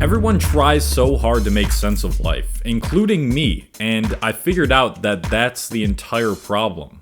Everyone tries so hard to make sense of life, including me, and I figured out that that's the entire problem.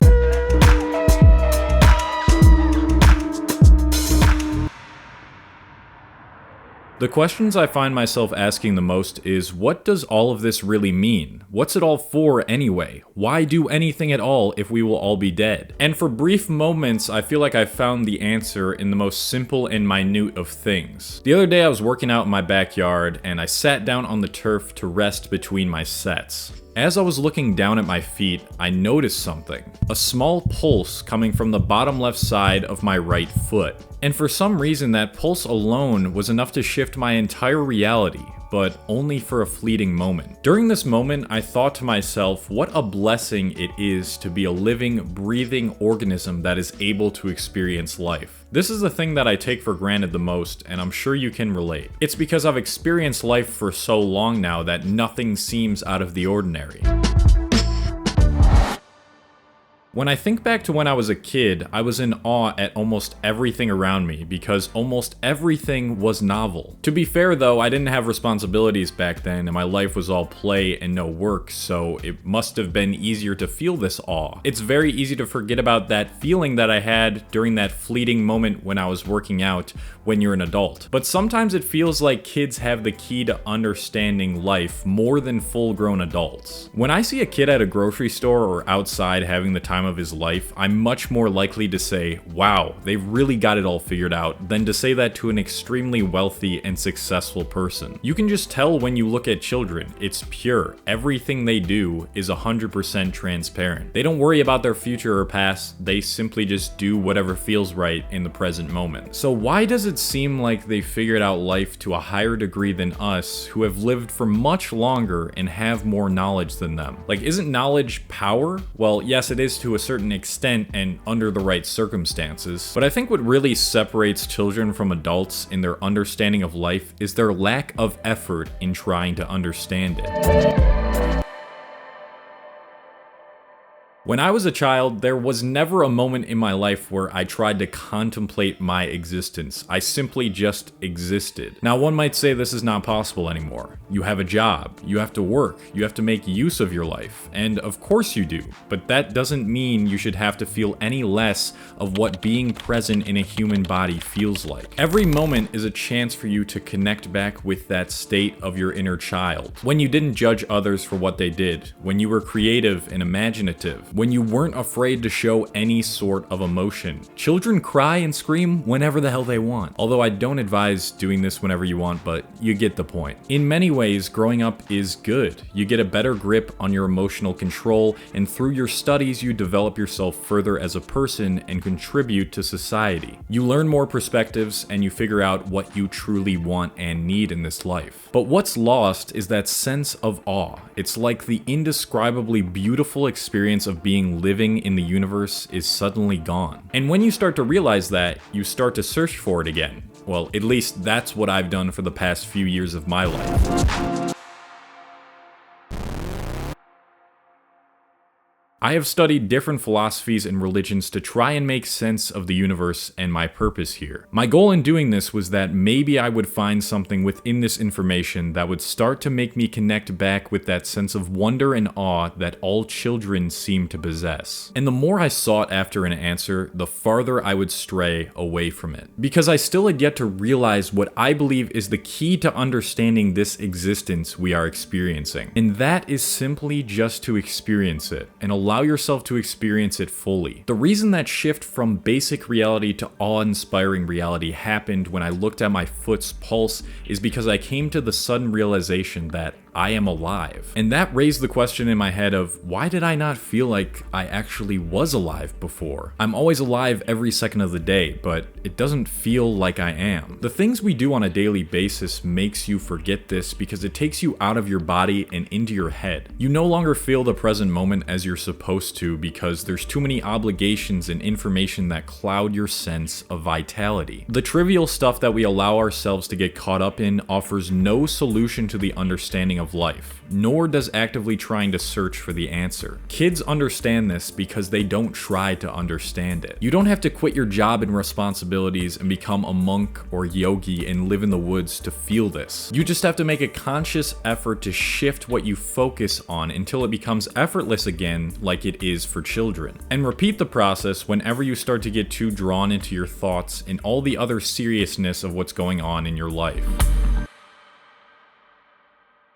The questions I find myself asking the most is, what does all of this really mean? What's it all for anyway? Why do anything at all if we will all be dead? And for brief moments, I feel like I found the answer in the most simple and minute of things. The other day I was working out in my backyard, and I sat down on the turf to rest between my sets. As I was looking down at my feet, I noticed something. A small pulse coming from the bottom left side of my right foot. And for some reason, that pulse alone was enough to shift my entire reality, but only for a fleeting moment. During this moment, I thought to myself, what a blessing it is to be a living, breathing organism that is able to experience life. This is the thing that I take for granted the most, and I'm sure you can relate. It's because I've experienced life for so long now that nothing seems out of the ordinary. When I think back to when I was a kid, I was in awe at almost everything around me because almost everything was novel. To be fair though, I didn't have responsibilities back then and my life was all play and no work, so it must have been easier to feel this awe. It's very easy to forget about that feeling that I had during that fleeting moment when I was working out when you're an adult. But sometimes it feels like kids have the key to understanding life more than full-grown adults. When I see a kid at a grocery store or outside having the time of his life, I'm much more likely to say, wow, they've really got it all figured out, than to say that to an extremely wealthy and successful person. You can just tell when you look at children, it's pure. Everything they do is 100% transparent. They don't worry about their future or past, they simply just do whatever feels right in the present moment. So why does it seem like they figured out life to a higher degree than us, who have lived for much longer and have more knowledge than them? Like, isn't knowledge power? Well, yes, it is to a certain extent and under the right circumstances, but I think what really separates children from adults in their understanding of life is their lack of effort in trying to understand it. When I was a child, there was never a moment in my life where I tried to contemplate my existence. I simply just existed. Now, one might say this is not possible anymore. You have a job, you have to work, you have to make use of your life, and of course you do, but that doesn't mean you should have to feel any less of what being present in a human body feels like. Every moment is a chance for you to connect back with that state of your inner child. When you didn't judge others for what they did, when you were creative and imaginative, when you weren't afraid to show any sort of emotion. Children cry and scream whenever the hell they want. Although I don't advise doing this whenever you want, but you get the point. In many ways, growing up is good. You get a better grip on your emotional control, and through your studies, you develop yourself further as a person and contribute to society. You learn more perspectives, and you figure out what you truly want and need in this life. But what's lost is that sense of awe. It's like the indescribably beautiful experience of being living in the universe is suddenly gone. And when you start to realize that, you start to search for it again. Well, at least that's what I've done for the past few years of my life. I have studied different philosophies and religions to try and make sense of the universe and my purpose here. My goal in doing this was that maybe I would find something within this information that would start to make me connect back with that sense of wonder and awe that all children seem to possess. And the more I sought after an answer, the farther I would stray away from it. Because I still had yet to realize what I believe is the key to understanding this existence we are experiencing. And that is simply just to experience it and allow yourself to experience it fully. The reason that shift from basic reality to awe-inspiring reality happened when I looked at my foot's pulse is because I came to the sudden realization that I am alive. And that raised the question in my head of, why did I not feel like I actually was alive before? I'm always alive every second of the day, but it doesn't feel like I am. The things we do on a daily basis makes you forget this because it takes you out of your body and into your head. You no longer feel the present moment as you're supposed to because there's too many obligations and information that cloud your sense of vitality. The trivial stuff that we allow ourselves to get caught up in offers no solution to the understanding of life, nor does actively trying to search for the answer. Kids understand this because they don't try to understand it. You don't have to quit your job and responsibilities and become a monk or yogi and live in the woods to feel this. You just have to make a conscious effort to shift what you focus on until it becomes effortless again, like it is for children. And repeat the process whenever you start to get too drawn into your thoughts and all the other seriousness of what's going on in your life.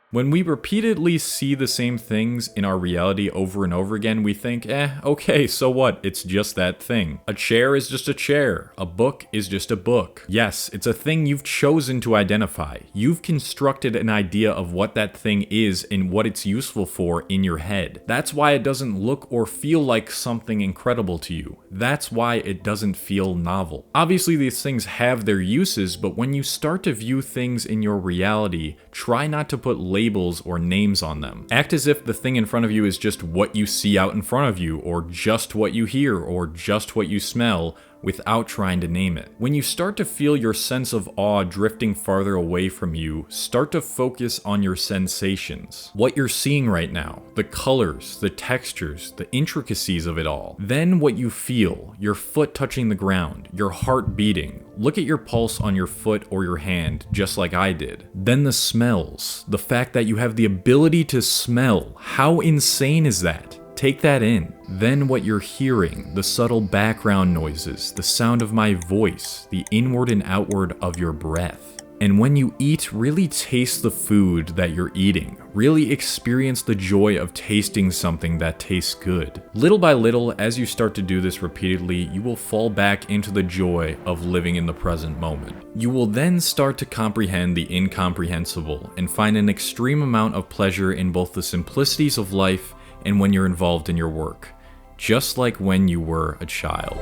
When we repeatedly see the same things in our reality over and over again, we think, okay, so what? It's just that thing. A chair is just a chair. A book is just a book. Yes, it's a thing you've chosen to identify. You've constructed an idea of what that thing is and what it's useful for in your head. That's why it doesn't look or feel like something incredible to you. That's why it doesn't feel novel. Obviously, these things have their uses, but when you start to view things in your reality, try not to put labels or names on them. Act as if the thing in front of you is just what you see out in front of you, or just what you hear, or just what you smell, without trying to name it. When you start to feel your sense of awe drifting farther away from you, start to focus on your sensations. What you're seeing right now, the colors, the textures, the intricacies of it all. Then what you feel, your foot touching the ground, your heart beating. Look at your pulse on your foot or your hand, just like I did. Then the smells, the fact that you have the ability to smell. How insane is that? Take that in. Then what you're hearing, the subtle background noises, the sound of my voice, the inward and outward of your breath. And when you eat, really taste the food that you're eating. Really experience the joy of tasting something that tastes good. Little by little, as you start to do this repeatedly, you will fall back into the joy of living in the present moment. You will then start to comprehend the incomprehensible and find an extreme amount of pleasure in both the simplicities of life and when you're involved in your work, just like when you were a child.